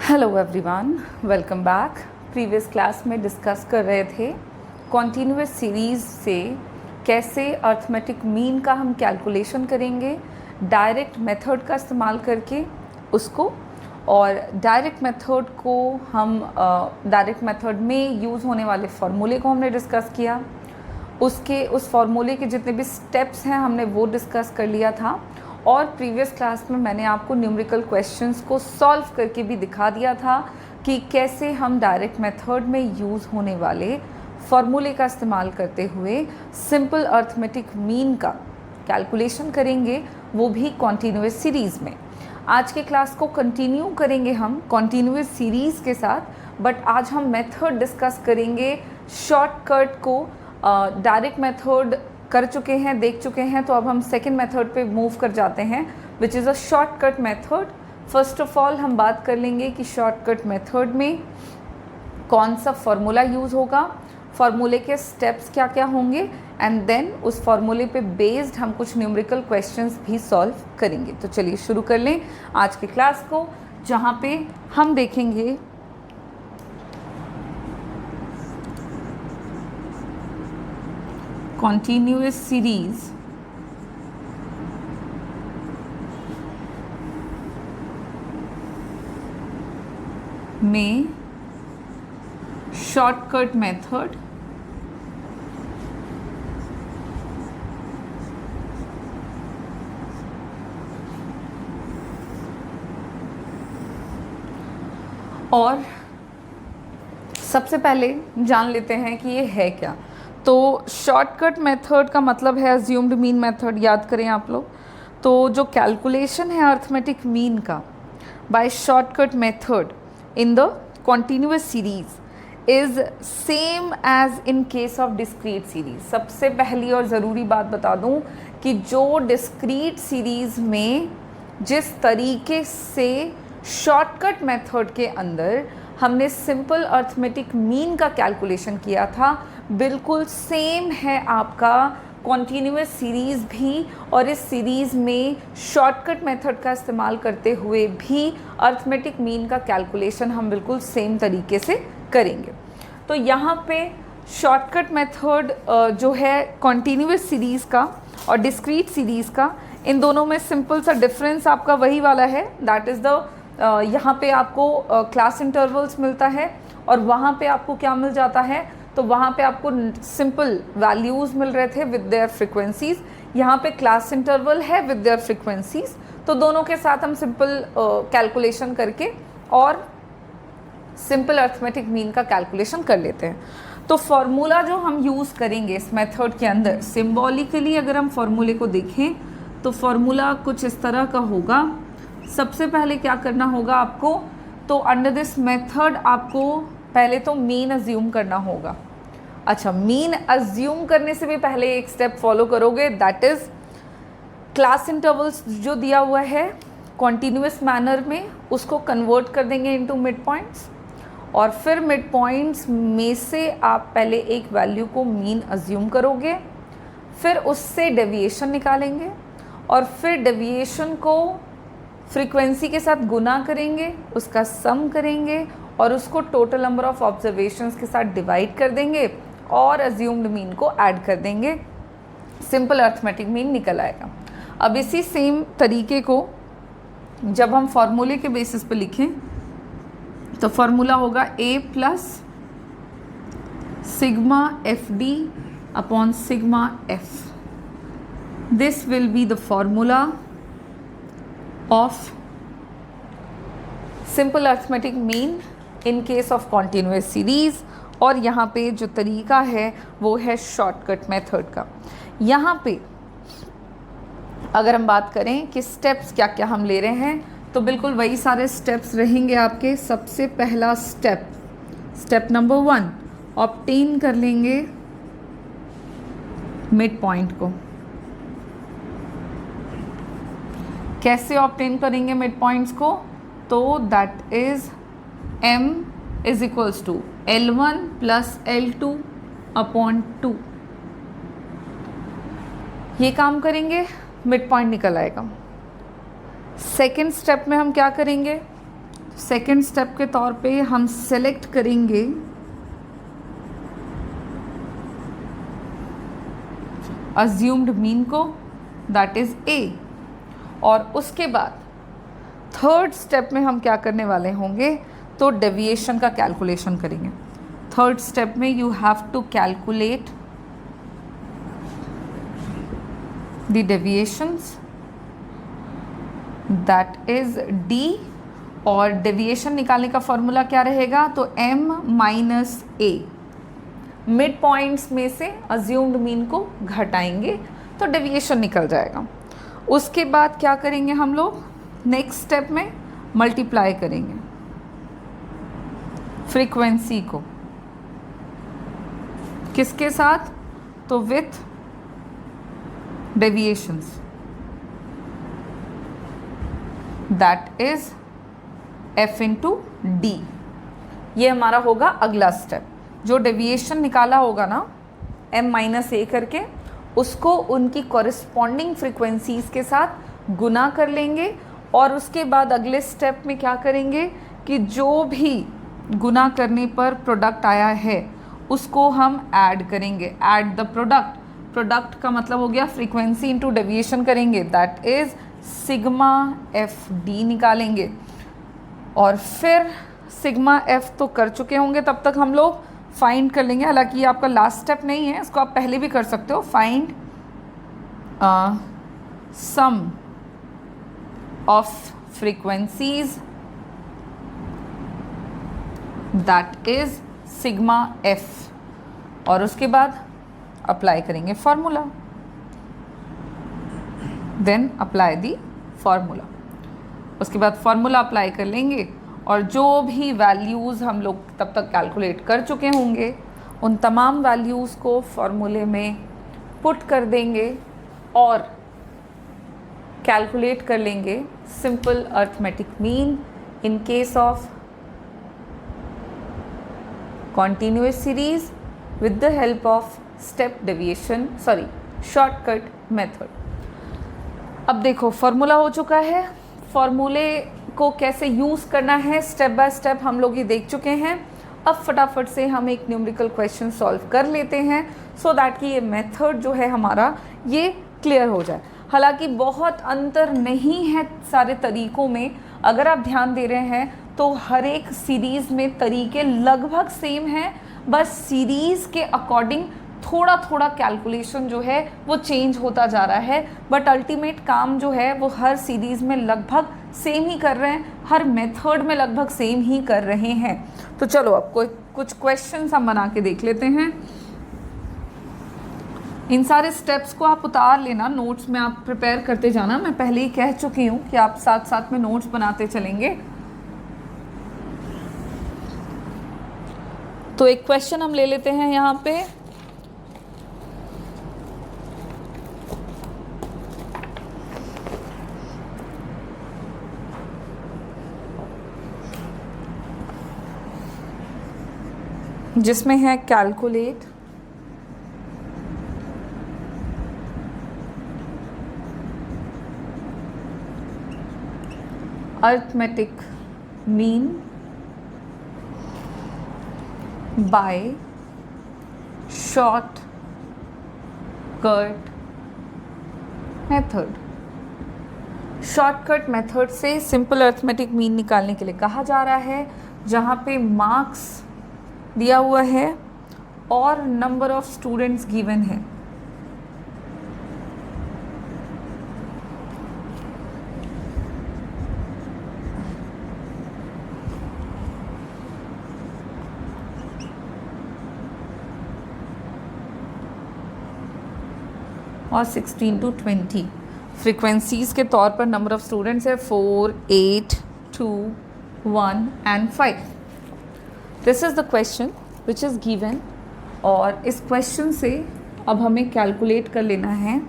Hello everyone, welcome back. Previous class में discuss कर रहे थे कॉन्टीन्यूअस सीरीज़ से कैसे अर्थमेटिक मीन का हम कैलकुलेशन करेंगे डायरेक्ट मेथड का इस्तेमाल करके उसको, और डायरेक्ट मेथड को हम डायरेक्ट मेथड में यूज़ होने वाले फार्मूले को हमने डिस्कस किया। उस फार्मूले के जितने भी स्टेप्स हैं हमने वो डिस्कस कर लिया था। और प्रीवियस क्लास में मैंने आपको न्यूमेरिकल क्वेश्चंस को सॉल्व करके भी दिखा दिया था कि कैसे हम डायरेक्ट मेथड में यूज़ होने वाले फार्मूले का इस्तेमाल करते हुए सिंपल अर्थमेटिक मीन का कैलकुलेशन करेंगे, वो भी कॉन्टीन्यूअस सीरीज़ में। आज के क्लास को कंटिन्यू करेंगे हम कॉन्टीन्यूअस सीरीज़ के साथ, बट आज हम मेथड डिस्कस करेंगे शॉर्टकट को। डायरेक्ट मेथड कर चुके हैं, देख चुके हैं, तो अब हम सेकंड मेथड पे मूव कर जाते हैं, which is a shortcut method. First of all हम बात कर लेंगे कि शॉर्टकट मेथड में कौन सा फार्मूला यूज़ होगा, फार्मूले के स्टेप्स क्या क्या होंगे, एंड देन उस फार्मूले पे बेस्ड हम कुछ न्यूमेरिकल क्वेश्चंस भी सॉल्व करेंगे। तो चलिए शुरू कर लें आज की क्लास को, जहाँ पे हम देखेंगे continuous series में शॉर्टकट मेथड और सबसे पहले जान लेते हैं कि ये है क्या। तो शॉर्टकट मेथड का मतलब है अज्यूम्ड मीन मेथड, याद करें आप लोग। तो जो कैलकुलेशन है अर्थमेटिक मीन का by shortcut method in the continuous series is same as in case of discrete series. सबसे पहली और ज़रूरी बात बता दूं कि जो डिस्क्रीट सीरीज़ में जिस तरीके से शॉर्टकट मेथड के अंदर हमने सिंपल अर्थमेटिक मीन का कैलकुलेशन किया था, बिल्कुल सेम है आपका कॉन्टीन्यूअस सीरीज़ भी। और इस सीरीज़ में शॉर्टकट मेथड का इस्तेमाल करते हुए भी अर्थमेटिक मीन का कैलकुलेशन हम बिल्कुल सेम तरीके से करेंगे। तो यहाँ पे शॉर्टकट मेथड जो है कॉन्टीन्यूअस सीरीज़ का और डिस्क्रीट सीरीज़ का, इन दोनों में सिंपल सा डिफरेंस आपका वही वाला है, दैट इज़ द यहाँ पे आपको क्लास इंटरवल्स मिलता है और वहाँ पे आपको क्या मिल जाता है, तो वहाँ पे आपको सिंपल वैल्यूज़ मिल रहे थे विद देयर फ्रिक्वेंसीज़। यहाँ पे क्लास इंटरवल है विद देयर फ्रिक्वेंसीज़। तो दोनों के साथ हम सिंपल कैलकुलेशन करके और सिंपल अर्थमेटिक मीन का कैलकुलेशन कर लेते हैं। तो फार्मूला जो हम यूज़ करेंगे इस मेथड के अंदर, सिम्बॉलिकली अगर हम फार्मूले को देखें तो फार्मूला कुछ इस तरह का होगा। सबसे पहले क्या करना होगा आपको, तो अंडर दिस मेथड आपको पहले तो मीन अज्यूम करना होगा। अच्छा, मीन अज्यूम करने से भी पहले एक स्टेप फॉलो करोगे, दैट इज़ क्लास इंटरवल्स जो दिया हुआ है कॉन्टीन्यूअस मैनर में उसको कन्वर्ट कर देंगे इनटू मिड पॉइंट्स, और फिर मिड पॉइंट्स में से आप पहले एक वैल्यू को मीन अज्यूम करोगे, फिर उससे डेविएशन निकालेंगे और फिर डेविएशन को फ्रीक्वेंसी के साथ गुना करेंगे, उसका सम करेंगे और उसको टोटल नंबर ऑफ ऑब्जर्वेशंस के साथ डिवाइड कर देंगे और अज्यूम्ड मीन को ऐड कर देंगे, सिंपल अर्थमेटिक मीन निकल आएगा। अब इसी सेम तरीके को जब हम फार्मूले के बेसिस पे लिखें तो फार्मूला होगा a plus sigma F D upon sigma F. This will be the formula of simple arithmetic mean in case of continuous series। और यहाँ पे जो तरीका है वो है शॉर्टकट मेथड का। यहाँ पे अगर हम बात करें कि स्टेप्स क्या क्या हम ले रहे हैं, तो बिल्कुल वही सारे स्टेप्स रहेंगे आपके। सबसे पहला स्टेप नंबर 1, ऑब्टेन कर लेंगे मिड पॉइंट को। कैसे ऑब्टेन करेंगे मिड पॉइंट्स को, तो that is m is equals to L1 plus L2 upon 2। ये काम करेंगे, मिड पॉइंट निकल आएगा। सेकेंड स्टेप में हम क्या करेंगे, सेकेंड स्टेप के तौर पे हम सेलेक्ट करेंगे अज्यूम्ड मीन को, दैट इज ए। और उसके बाद थर्ड स्टेप में हम क्या करने वाले होंगे, तो डेविएशन का कैलकुलेशन करेंगे। थर्ड स्टेप में you have to calculate the deviations, that is D. और डेविएशन निकालने का फॉर्मूला क्या रहेगा, तो m minus A. Mid points में से अज्यूम्ड मीन को घटाएंगे तो डेविएशन निकल जाएगा। उसके बाद क्या करेंगे हम लोग, नेक्स्ट स्टेप में मल्टीप्लाई करेंगे फ्रीक्वेंसी को, किसके साथ, तो with deviations, that is f into D. ये हमारा होगा अगला स्टेप। जो डेविएशन निकाला होगा ना m माइनस ए करके, उसको उनकी कॉरिस्पॉन्डिंग फ्रीक्वेंसीज के साथ गुना कर लेंगे। और उसके बाद अगले स्टेप में क्या करेंगे कि जो भी गुना करने पर प्रोडक्ट आया है उसको हम ऐड करेंगे, ऐड द प्रोडक्ट। प्रोडक्ट का मतलब हो गया फ्रीक्वेंसी इंटू डेविएशन करेंगे, that is sigma F D निकालेंगे। और फिर सिग्मा एफ तो कर चुके होंगे, तब तक हम लोग फाइंड कर लेंगे। हालांकि ये आपका लास्ट स्टेप नहीं है, इसको आप पहले भी कर सकते हो। Find sum of frequencies, that is sigma F. और उसके बाद अप्लाई करेंगे formula, then apply the formula. उसके बाद फॉर्मूला अप्लाई कर लेंगे और जो भी वैल्यूज़ हम लोग तब तक कैलकुलेट कर चुके होंगे उन तमाम वैल्यूज़ को फॉर्मूले में पुट कर देंगे और कैलकुलेट कर लेंगे simple arithmetic mean in case of continuous series with the help of step deviation, sorry shortcut method। अब देखो फॉर्मूला हो चुका है, फॉर्मूले को कैसे यूज़ करना है स्टेप बाय स्टेप हम लोग ये देख चुके हैं। अब फटाफट से हम एक न्यूमेरिकल क्वेश्चन सॉल्व कर लेते हैं सो दैट कि ये मेथड जो है हमारा ये क्लियर हो जाए। हालांकि बहुत अंतर नहीं है सारे तरीक़ों में, अगर आप ध्यान दे रहे हैं तो हर एक सीरीज़ में तरीके लगभग सेम हैं, बस सीरीज़ के अकॉर्डिंग थोड़ा थोड़ा कैलकुलेशन जो है वो चेंज होता जा रहा है, बट अल्टीमेट काम जो है वो हर सीरीज़ में लगभग सेम ही कर रहे हैं, हर मेथड में लगभग सेम ही कर रहे हैं। तो चलो अब कुछ क्वेश्चंस हम बना के देख लेते हैं। इन सारे स्टेप्स को आप उतार लेना, नोट्स में आप प्रिपेयर करते जाना। मैं पहले ही कह चुकी हूँ कि आप साथ साथ में नोट्स बनाते चलेंगे। तो एक क्वेश्चन हम ले लेते हैं यहाँ पे, जिसमें है calculate arithmetic mean by short cut method. Shortcut method से सिंपल अर्थमेटिक मीन निकालने के लिए कहा जा रहा है, जहाँ पे मार्क्स दिया हुआ है और नंबर ऑफ स्टूडेंट्स गिवन है। और 16 to 20 फ्रीक्वेंसीज़ के तौर पर नंबर ऑफ़ स्टूडेंट्स है 4, 8, 2, 1 and 5। This is the question which is given. और इस क्वेश्चन से अब हमें कैलकुलेट कर लेना है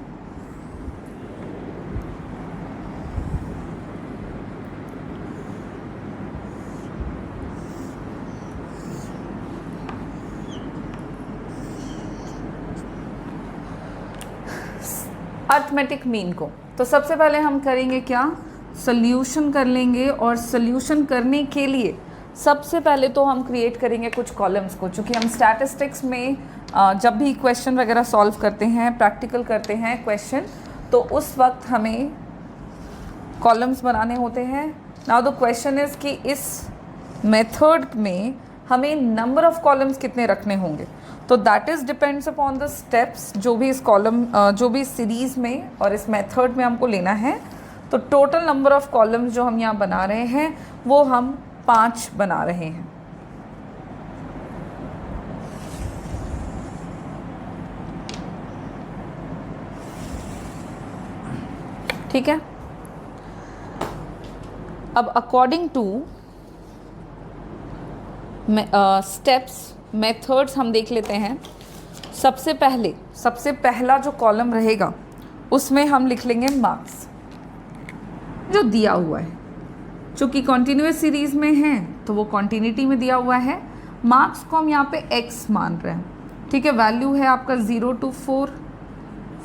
अर्थमेटिक मीन को। तो सबसे पहले हम करेंगे क्या, सोल्यूशन कर लेंगे, और सोल्यूशन करने के लिए सबसे पहले तो हम क्रिएट करेंगे कुछ कॉलम्स को, चूँकि हम स्टैटिस्टिक्स में जब भी क्वेश्चन वगैरह सॉल्व करते हैं, प्रैक्टिकल करते हैं क्वेश्चन, तो उस वक्त हमें कॉलम्स बनाने होते हैं। नाउ द क्वेश्चन इज़ कि इस मेथड में हमें नंबर ऑफ कॉलम्स कितने रखने होंगे, तो that is depends upon the steps जो भी इस कॉलम जो भी सीरीज़ में और इस मेथड में हमको लेना है। तो टोटल नंबर ऑफ कॉलम्स जो हम यहाँ बना रहे हैं वो हम 5 बना रहे हैं। ठीक है, अब अकॉर्डिंग टू स्टेप्स मेथड्स हम देख लेते हैं। सबसे पहला जो कॉलम रहेगा उसमें हम लिख लेंगे मार्क्स जो दिया हुआ है। चूँकि कॉन्टीन्यूअस सीरीज़ में है तो वो कॉन्टीन्यूटी में दिया हुआ है। मार्क्स को हम यहाँ पे x मान रहे हैं। ठीक है, वैल्यू है आपका 0 to 4,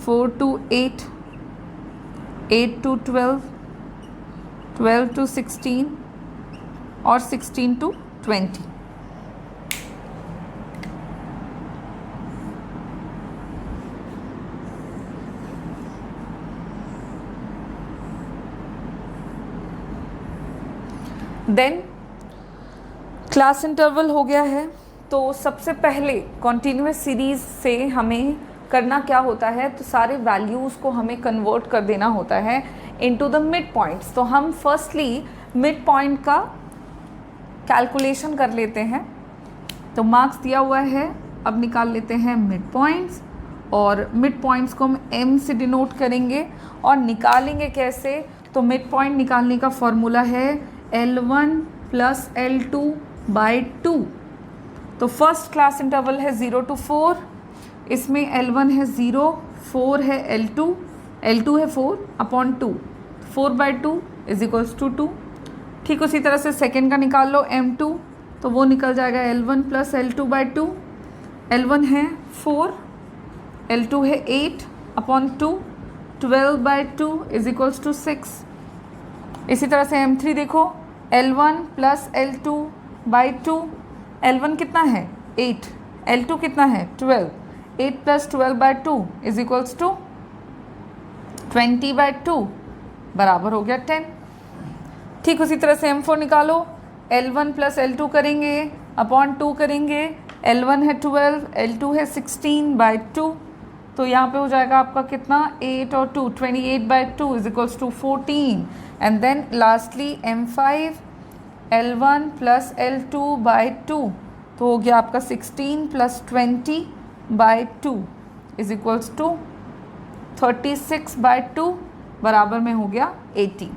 4 to 8, 8 to 12, 12 to 16 और 16 to 20। देन क्लास इंटरवल हो गया है। तो सबसे पहले कॉन्टीन्यूअस सीरीज़ से हमें करना क्या होता है, तो सारे वैल्यूज़ को हमें कन्वर्ट कर देना होता है इनटू द मिड पॉइंट्स। तो हम फर्स्टली मिड पॉइंट का कैलकुलेशन कर लेते हैं। तो मार्क्स दिया हुआ है, अब निकाल लेते हैं मिड पॉइंट्स, और मिड पॉइंट्स को हम m से डिनोट करेंगे। और निकालेंगे कैसे, तो मिड पॉइंट निकालने का फॉर्मूला है L1 प्लस L2 बाई 2। तो फर्स्ट क्लास इंटरवल है 0 to 4, इसमें L1 है 0, 4 है L2 है 4 upon 2, 4 by 2 is equals to 2। ठीक उसी तरह से सेकेंड का निकाल लो M2, तो वो निकल जाएगा L1 plus L2 by 2। L1 है 4, L2 है 8 upon 2, 12 by 2 is equals to 6। इसी तरह से M3 देखो, L1 plus L2 by 2, L1 कितना है 8, L2 कितना है 12, 8 plus 12 by 2 is equals to 20 by 2 बराबर हो गया 10। ठीक उसी तरह से M4 निकालो, L1 प्लस L2 करेंगे अपॉन 2 करेंगे, L1 है 12, L2 है 16 बाई 2, तो यहाँ पे हो जाएगा आपका कितना 8 और 2, 28 by 2 is equals to 14। And then lastly M5, L1 plus L2 by 2, तो हो गया आपका 16 plus 20 by 2 is equals to 36 by 2 बराबर में हो गया 80।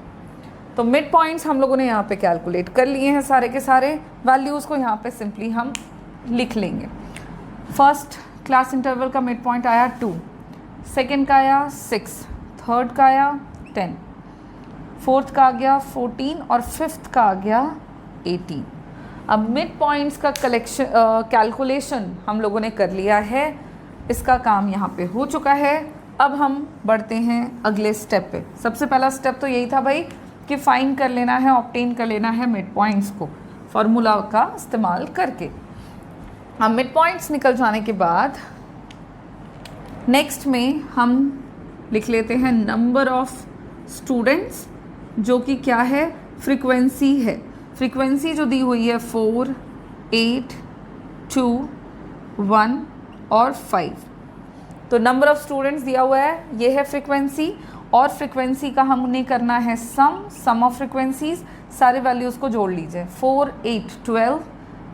तो मिड पॉइंट्स हम लोगों ने यहाँ पे कैलकुलेट कर लिए हैं सारे के सारे। वैल्यूज़ को यहाँ पे सिंपली हम लिख लेंगे। फर्स्ट क्लास इंटरवल का मिड पॉइंट आया 2, सेकेंड का आया 6, थर्ड का आया 10, फोर्थ का आ गया 14 और फिफ्थ का आ गया 18। अब मिड पॉइंट्स का कैलकुलेशन हम लोगों ने कर लिया है, इसका काम यहाँ पे हो चुका है। अब हम बढ़ते हैं अगले स्टेप पे। सबसे पहला स्टेप तो यही था भाई कि फाइंड कर लेना है, ऑब्टेन कर लेना है मिड पॉइंट्स को फॉर्मूला का इस्तेमाल करके। अब मिड पॉइंट्स निकल जाने के बाद नेक्स्ट में हम लिख लेते हैं नंबर ऑफ स्टूडेंट्स, जो कि क्या है फ्रीक्वेंसी है। फ्रीक्वेंसी जो दी हुई है 4, 8, 2, 1 और 5। तो नंबर ऑफ स्टूडेंट्स दिया हुआ है, ये है फ्रीक्वेंसी, और फ्रीक्वेंसी का हमने करना है सम ऑफ फ्रीक्वेंसीज। सारे वैल्यूज़ को जोड़ लीजिए, 4, 8, 12,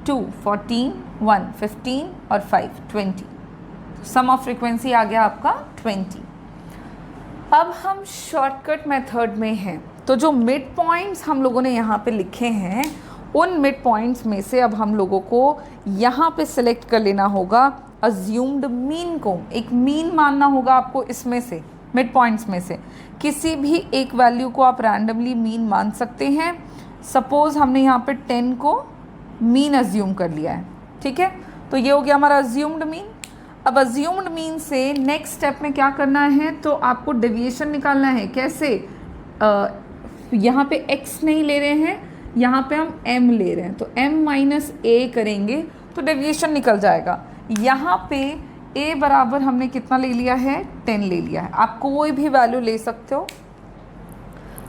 2, 14, 1, 15 और 5, 20। सम ऑफ फ्रीक्वेंसी आ गया आपका 20। अब हम शॉर्टकट मेथड में हैं, तो जो मिड पॉइंट्स हम लोगों ने यहाँ पे लिखे हैं, उन मिड पॉइंट्स में से अब हम लोगों को यहाँ पे सिलेक्ट कर लेना होगा अज्यूम्ड मीन को। एक मीन मानना होगा आपको, इसमें से मिड पॉइंट्स में से किसी भी एक वैल्यू को आप रैंडमली मीन मान सकते हैं। सपोज हमने यहाँ पे 10 को मीन अज्यूम कर लिया है, ठीक है, तो ये हो गया हमारा अज्यूम्ड मीन। अब अज्यूम्ड मीन से नेक्स्ट स्टेप में क्या करना है, तो आपको डेविएशन निकालना है। कैसे? यहाँ पे x नहीं ले रहे हैं, यहाँ पे हम m ले रहे हैं, तो m माइनस a करेंगे तो डेविएशन निकल जाएगा। यहाँ पे a बराबर हमने कितना ले लिया है, 10 ले लिया है। आप कोई भी वैल्यू ले सकते हो,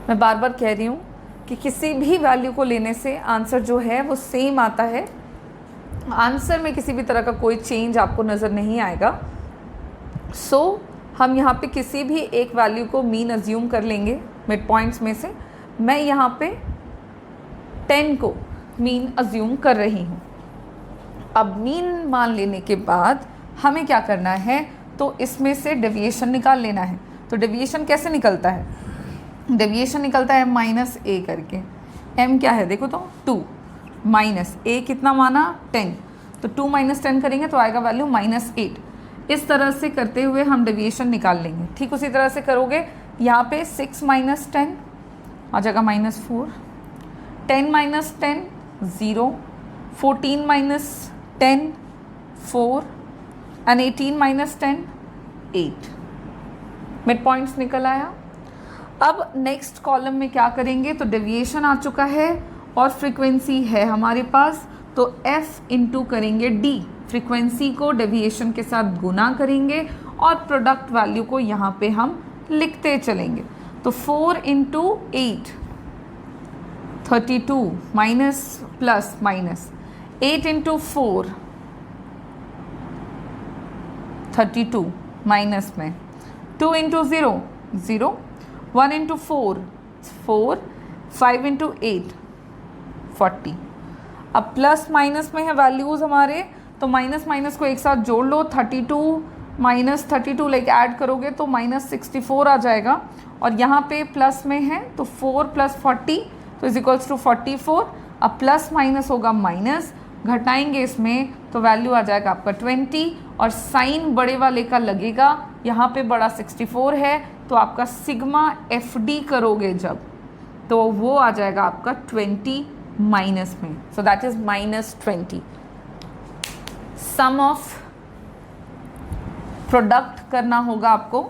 मैं बार बार कह रही हूँ कि किसी भी वैल्यू को लेने से आंसर जो है वो सेम आता है, आंसर में किसी भी तरह का कोई चेंज आपको नज़र नहीं आएगा। सो हम यहाँ पे किसी भी एक वैल्यू को मीन अज्यूम कर लेंगे मिड पॉइंट्स में से। मैं यहाँ पे 10 को मीन अज्यूम कर रही हूँ। अब मीन मान लेने के बाद हमें क्या करना है, तो इसमें से डेविएशन निकाल लेना है। तो डेविएशन कैसे निकलता है, डेविएशन निकलता है माइनस a करके। m क्या है देखो तो 2, माइनस a कितना माना 10, तो 2 माइनस 10 करेंगे तो आएगा वैल्यू -8। इस तरह से करते हुए हम डेविएशन निकाल लेंगे। ठीक उसी तरह से करोगे, यहाँ पे 6 माइनस 10 आ जाएगा -4, 10 minus 10 0, 14 minus 10 4 and 18 minus 10 8। Mid points निकल आया। अब नेक्स्ट कॉलम में क्या करेंगे, तो डेविएशन आ चुका है और फ्रीक्वेंसी है हमारे पास, तो f इंटू करेंगे d, फ्रीक्वेंसी को डेविएशन के साथ गुना करेंगे और प्रोडक्ट वैल्यू को यहाँ पे हम लिखते चलेंगे। तो 4 into 8 32 minus plus minus, 8 into 4 32 minus में, 2 इंटू 0 0, 1 इंटू 4 4, 5 इंटू 8 40। अब प्लस माइनस में है वैल्यूज़ हमारे, तो माइनस माइनस को एक साथ जोड़ लो, 32 माइनस 32 लाइक ऐड करोगे तो -64 आ जाएगा। और यहाँ पे प्लस में है तो 4 प्लस 40 तो इज इक्वल्स टू 44। अब प्लस माइनस होगा माइनस, घटाएंगे इसमें तो वैल्यू आ जाएगा आपका 20 और साइन बड़े वाले का लगेगा, यहाँ पे बड़ा 64 है तो आपका सिग्मा FD करोगे जब, तो वो आ जाएगा आपका 20 माइनस में, so that is -20। Sum of product करना होगा आपको,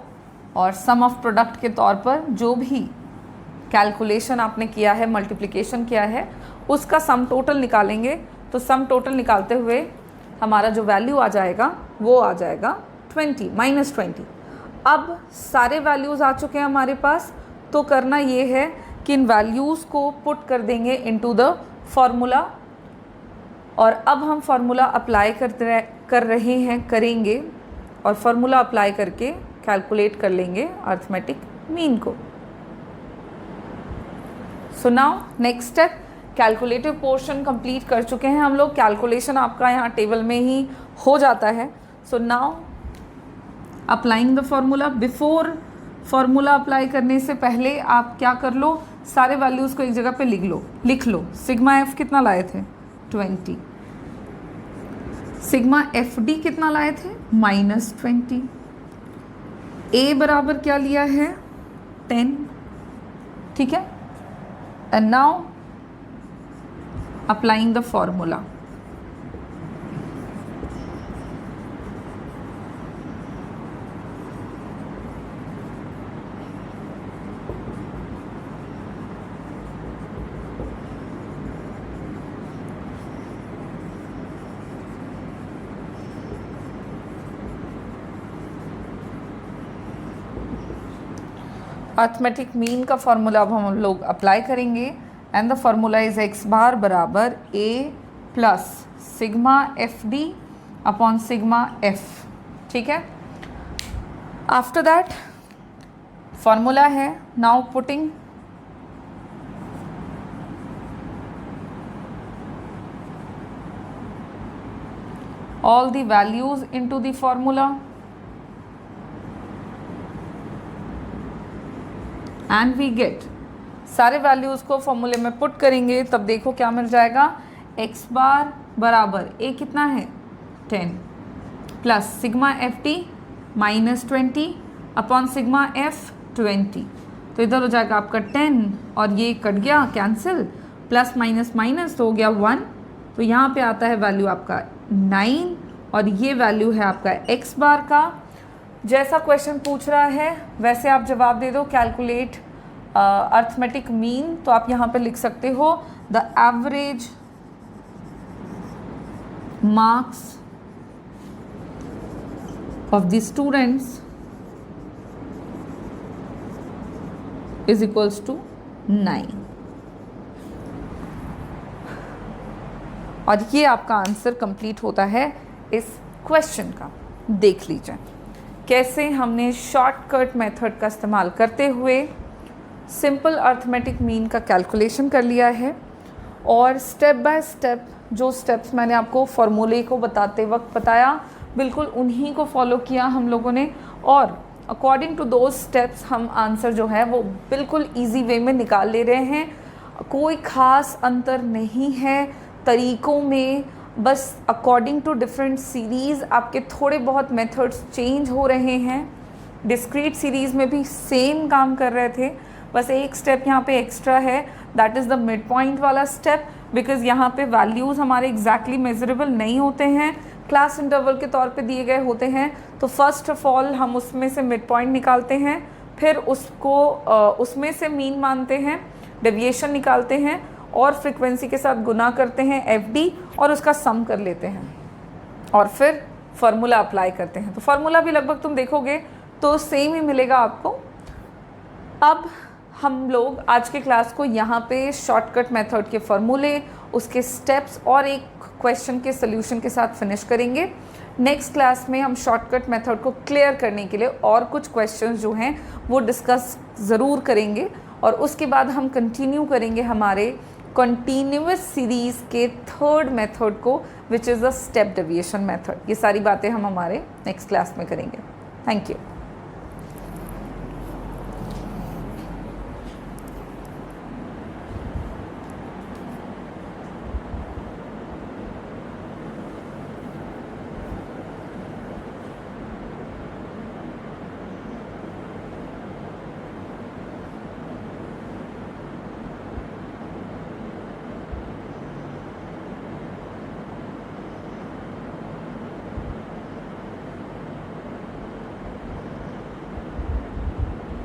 और सम ऑफ प्रोडक्ट के तौर पर जो भी कैलकुलेशन आपने किया है, मल्टीप्लिकेशन किया है, उसका सम टोटल निकालेंगे। तो सम टोटल निकालते हुए हमारा जो वैल्यू आ जाएगा वो आ जाएगा 20 -20। अब सारे वैल्यूज़ आ चुके हैं हमारे पास, तो करना ये है कि इन वैल्यूज़ को पुट कर देंगे इनटू द फॉर्मूला। और अब हम फार्मूला अप्लाई कर रहे हैं, करेंगे, और फार्मूला अप्लाई करके कैलकुलेट कर लेंगे अर्थमेटिक मीन को। So now next step, calculative portion complete कर चुके हैं हम लोग। कैलकुलेशन आपका यहाँ टेबल में ही हो जाता है। So now applying the formula. Before formula apply करने से पहले आप क्या कर लो, सारे वैल्यूज़ को एक जगह पे लिख लो। सिग्मा एफ कितना लाए थे 20, सिग्मा FD कितना लाए थे -20, A बराबर क्या लिया है 10, ठीक है। And now applying the formula. Arithmetic mean का फॉर्मूला अब हम लोग अप्लाई करेंगे, and the formula is x बार बराबर a plus sigma FD upon sigma F, ठीक है। आफ्टर दैट फॉर्मूला है now putting all the values into the formula and we get, सारे वैल्यूज़ को फॉर्मूले में पुट करेंगे तब देखो क्या मिल जाएगा। x बार बराबर a कितना है 10 plus sigma FD -20 upon sigma F 20, तो इधर हो जाएगा आपका 10 और ये कट गया कैंसिल, प्लस माइनस माइनस तो हो गया 1, तो यहाँ पे आता है वैल्यू आपका 9 और ये वैल्यू है आपका x बार का। जैसा क्वेश्चन पूछ रहा है वैसे आप जवाब दे दो। कैलकुलेट अर्थमेटिक मीन, तो आप यहाँ पे लिख सकते हो the average marks of the students is equals to 9। और ये आपका आंसर कंप्लीट होता है इस क्वेश्चन का। देख लीजिए कैसे हमने शॉर्टकट मेथड का इस्तेमाल करते हुए सिंपल अर्थमेटिक मीन का कैलकुलेशन कर लिया है, और स्टेप बाय स्टेप जो स्टेप्स मैंने आपको फॉर्मूले को बताते वक्त बताया बिल्कुल उन्हीं को फॉलो किया हम लोगों ने, और अकॉर्डिंग टू दोज स्टेप्स हम आंसर जो है वो बिल्कुल इजी वे में निकाल ले रहे हैं। कोई ख़ास अंतर नहीं है तरीक़ों में, बस अकॉर्डिंग टू डिफरेंट सीरीज़ आपके थोड़े बहुत मेथड्स चेंज हो रहे हैं। डिस्क्रीट सीरीज़ में भी सेम काम कर रहे थे, बस एक स्टेप यहाँ पे एक्स्ट्रा है, that is the mid point वाला स्टेप, बिकॉज़ यहाँ पे वैल्यूज़ हमारे एग्जैक्टली मेजरेबल नहीं होते हैं, क्लास इंटरवल के तौर पे दिए गए होते हैं। तो फर्स्ट ऑफ ऑल हम उसमें से मिड पॉइंट निकालते हैं, फिर उसको उसमें से मीन मानते हैं, डेविएशन निकालते हैं और फ्रीक्वेंसी के साथ गुना करते हैं FD और उसका सम कर लेते हैं, और फिर फार्मूला अप्लाई करते हैं। तो फार्मूला भी लगभग तुम देखोगे तो सेम ही मिलेगा आपको। अब हम लोग आज के क्लास को यहाँ पे शॉर्टकट मेथड के फार्मूले, उसके स्टेप्स और एक क्वेश्चन के सॉल्यूशन के साथ फिनिश करेंगे। नेक्स्ट क्लास में हम शॉर्टकट मेथड को क्लियर करने के लिए और कुछ क्वेश्चंस जो हैं वो डिस्कस ज़रूर करेंगे, और उसके बाद हम कंटिन्यू करेंगे हमारे कंटिन्यूअस सीरीज़ के थर्ड मेथड को, which is the step deviation method. ये सारी बातें हम हमारे नेक्स्ट क्लास में करेंगे। Thank you.